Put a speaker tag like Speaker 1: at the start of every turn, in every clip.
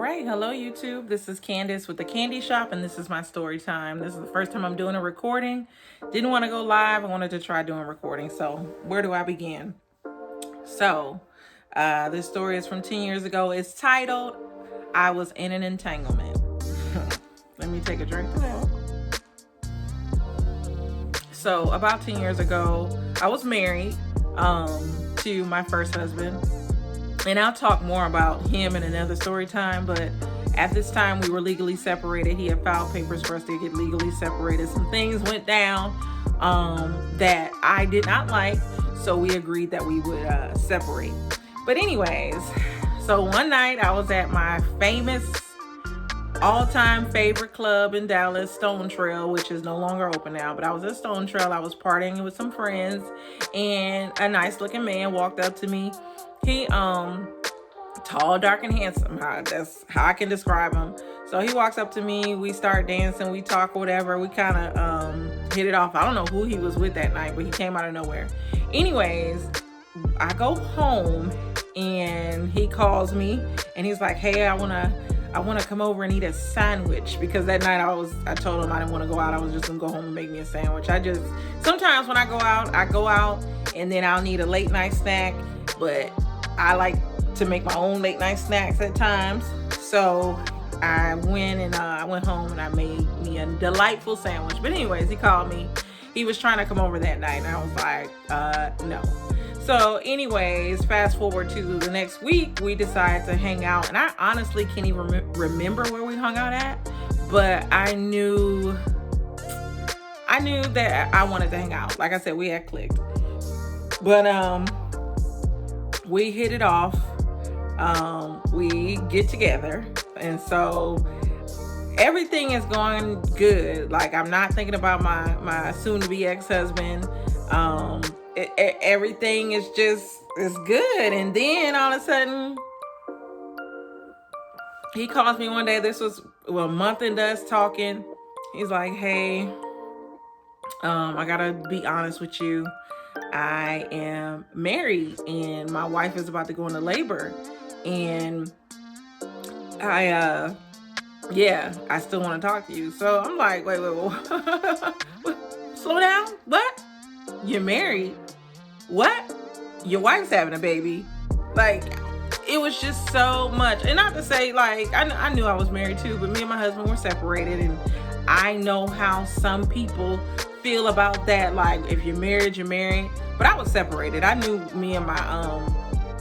Speaker 1: right, hello YouTube. This is Candace with the Candy Shop, and this is my story time. This is the first time I'm doing a recording. Didn't want to go live. I wanted to try doing recording. So where do I begin? So this story is from 10 years ago. It's titled, I Was in an Entanglement. Let me take a drink of that. So about 10 years ago, I was married to my first husband. And I'll talk more about him in another story time, but at this time we were legally separated. He had filed papers for us to get legally separated. Some things went down that I did not like, so we agreed that we would separate. But anyways, so one night I was at my famous all-time favorite club in Dallas, Stone Trail, which is no longer open now, but I was at Stone Trail. I was partying with some friends, and a nice looking man walked up to me. He tall, dark, and handsome. That's how I can describe him. So he walks up to me, we start dancing, we talk, whatever. We kind of hit it off. I don't know who he was with that night, but he came out of nowhere. Anyways, I go home and he calls me and he's like, hey, I wanna come over and eat a sandwich, because that night I told him I didn't want to go out. I was just gonna go home and make me a sandwich. Sometimes when I go out and then I'll need a late night snack, but I like to make my own late night snacks at times. So I went home and I made me a delightful sandwich. But anyways, he called me. He was trying to come over that night and I was like, no. So anyways, fast forward to the next week, we decided to hang out, and I honestly can't even remember where we hung out at, but I knew that I wanted to hang out. Like I said, we had clicked. But we hit it off. We get together, and so everything is going good. Like, I'm not thinking about my soon-to-be ex-husband. Everything is good. And then all of a sudden, he calls me one day. This was a month into us talking. He's like, hey, I gotta be honest with you. I am married and my wife is about to go into labor, and I still want to talk to you. So I'm like, wait, slow down. What? You're married? What? Your wife's having a baby? Like, it was just so much. And not to say, like, I knew I was married too, but me and my husband were separated, and I know how some people feel about that. Like, if you're married, you're married. But I was separated. I knew me and my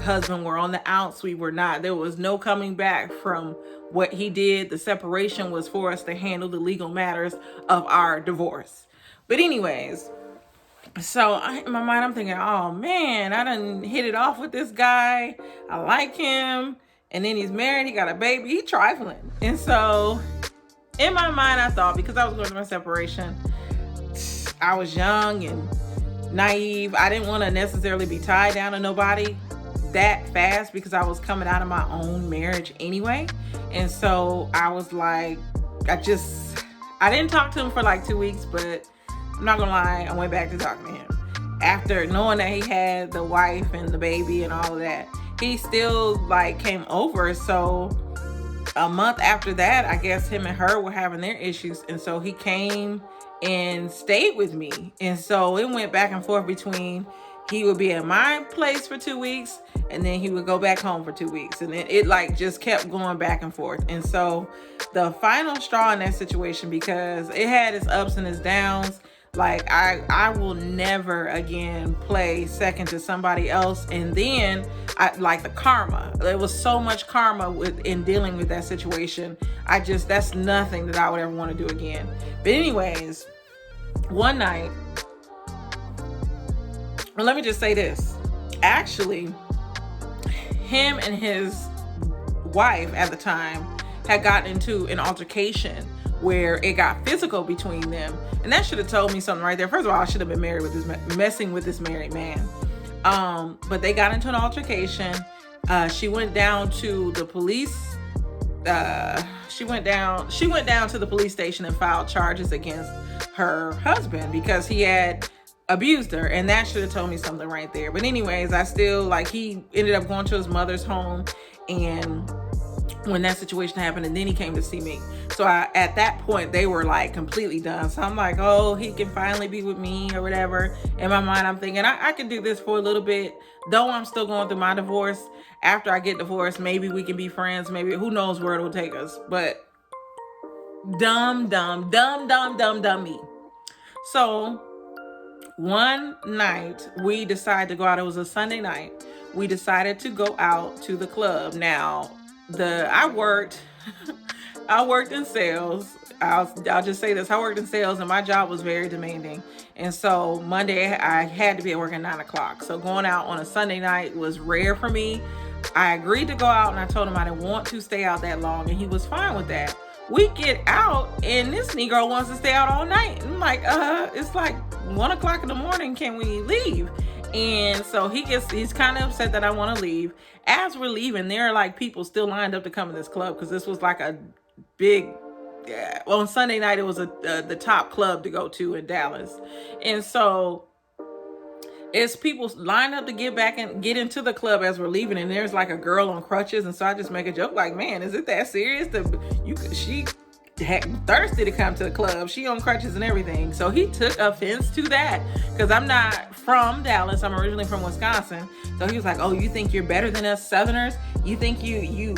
Speaker 1: husband were on the outs. We were not. There was no coming back from what he did. The separation was for us to handle the legal matters of our divorce. But anyways, so in my mind, I'm thinking, oh man, I done hit it off with this guy. I like him. And then he's married. He got a baby. He trifling. And so in my mind, I thought, because I was going through my separation, I was young and naive. I didn't want to necessarily be tied down to nobody that fast, because I was coming out of my own marriage anyway. And so I was like, I didn't talk to him for like 2 weeks, but I'm not gonna lie, I went back to talking to him. After knowing that he had the wife and the baby and all of that, he still like came over. So a month after that, I guess him and her were having their issues. And so he came and stayed with me. And so it went back and forth between, he would be at my place for 2 weeks and then he would go back home for 2 weeks. And then it like just kept going back and forth. And so the final straw in that situation, because it had its ups and its downs, like I will never again play second to somebody else. And then like the karma, there was so much karma in dealing with that situation. That's nothing that I would ever want to do again. But anyways, one night, well, let me just say this. Actually, him and his wife at the time had gotten into an altercation where it got physical between them. And that should have told me something right there. First of all, I should have been married with messing with this married man. But they got into an altercation. She went down to the police. She went down to the police station and filed charges against her husband because he had abused her, and that should have told me something right there. But anyways, I still, like, he ended up going to his mother's home, and when that situation happened, and then he came to see me. So at that point, they were like completely done. So I'm like, oh, he can finally be with me or whatever. In my mind, I'm thinking I can do this for a little bit, though I'm still going through my divorce. After I get divorced, maybe we can be friends. Maybe, who knows where it'll take us. But dumb me. So one night we decided to go out. It was a Sunday night. We decided to go out to the club. Now, I worked in sales. I'll just say this. I worked in sales, and my job was very demanding. And so Monday I had to be at work at 9:00. So going out on a Sunday night was rare for me. I agreed to go out, and I told him I didn't want to stay out that long, and he was fine with that. We get out, and this Negro wants to stay out all night. I'm like, it's like 1:00 in the morning. Can we leave? And so he's kind of upset that I want to leave. As we're leaving, there are like people still lined up to come in this club, because this was like a big, well, on Sunday night, it was the top club to go to in Dallas. And so it's people lined up to get back and get into the club as we're leaving, and there's like a girl on crutches. And so I just make a joke like, man, is it that serious? She thirsty to come to the club. She on crutches and everything. So he took offense to that, because I'm not from Dallas. I'm originally from Wisconsin. So he was like, oh, you think you're better than us Southerners? You think you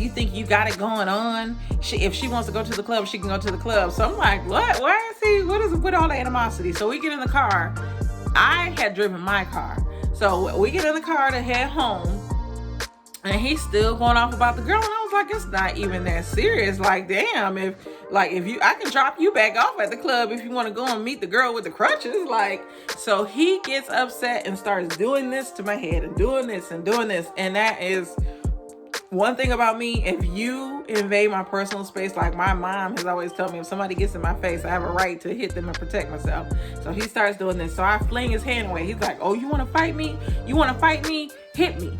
Speaker 1: think you got it going on? If she wants to go to the club, she can go to the club. So I'm like, what? Why is he? What is with all the animosity? So we get in the car. I had driven my car. So we get in the car to head home, and he's still going off about the girl. And I was like, it's not even that serious. Like, damn, I can drop you back off at the club if you want to go and meet the girl with the crutches. Like, so he gets upset and starts doing this to my head and doing this and doing this. And that is one thing about me. If you invade my personal space, like my mom has always told me, if somebody gets in my face, I have a right to hit them and protect myself. So he starts doing this. So I fling his hand away. He's like, oh, you want to fight me? You want to fight me? Hit me.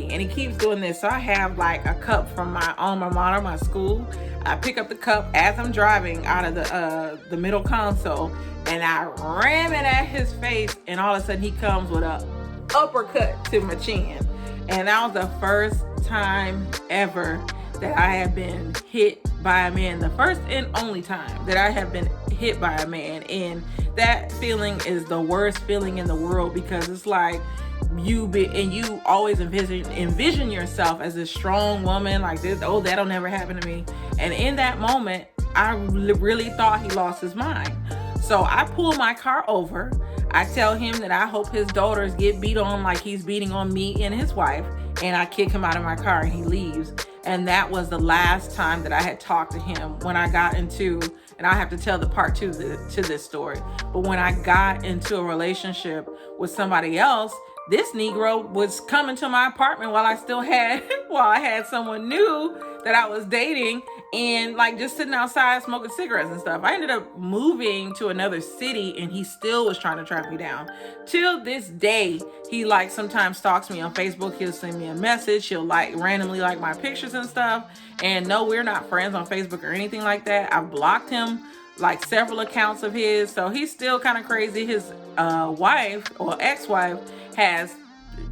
Speaker 1: And he keeps doing this. So I have like a cup from my alma mater, my school. I pick up the cup as I'm driving out of the middle console, and I ram it at his face. And all of a sudden he comes with a uppercut to my chin. And that was the first time ever that I have been hit by a man. The first and only time that I have been hit by a man. And that feeling is the worst feeling in the world, because it's like you always envision yourself as a strong woman, like this. Oh, that'll never happen to me. And in that moment, I really thought he lost his mind. So I pull my car over. I tell him that I hope his daughters get beat on like he's beating on me and his wife. And I kick him out of my car, and he leaves. And that was the last time that I had talked to him. When I got into, and I have to tell the part two to this story, but when I got into a relationship with somebody else, this Negro was coming to my apartment while I had someone new that I was dating, and like just sitting outside smoking cigarettes and stuff. I ended up moving to another city, and he still was trying to track me down. Till this day, he like sometimes stalks me on Facebook. He'll send me a message. He'll like randomly like my pictures and stuff. And no, we're not friends on Facebook or anything like that. I've blocked him, like several accounts of his. So he's still kind of crazy. His wife or ex-wife has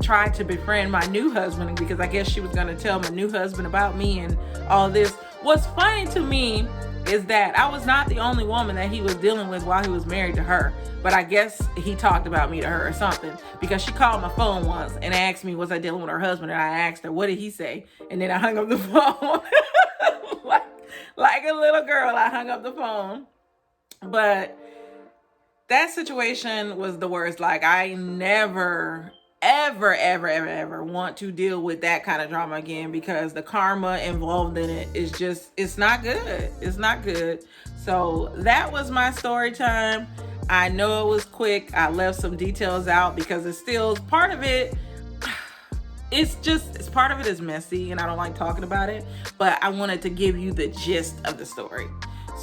Speaker 1: tried to befriend my new husband, because I guess she was going to tell my new husband about me and all this. What's funny to me is that I was not the only woman that he was dealing with while he was married to her. But I guess he talked about me to her or something, because she called my phone once and asked me, was I dealing with her husband? And I asked her, what did he say? And then I hung up the phone. like a little girl, I hung up the phone. But that situation was the worst. Like, I never, ever want to deal with that kind of drama again, because the karma involved in it is just, it's not good. It's not good. So that was my story time. I know it was quick. I left some details out because it's still part of it. It's part of it is messy, and I don't like talking about it, but I wanted to give you the gist of the story.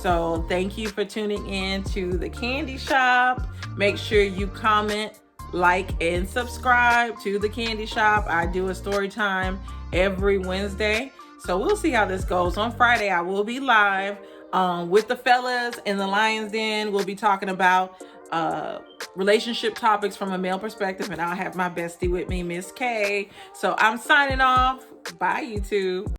Speaker 1: So thank you for tuning in to the Candy Shop. Make sure you comment, like, and subscribe to the Candy Shop. I do a story time every Wednesday. So we'll see how this goes. On Friday, I will be live with the fellas in the Lion's Den. We'll be talking about relationship topics from a male perspective, and I'll have my bestie with me, Miss K. So I'm signing off. Bye, YouTube.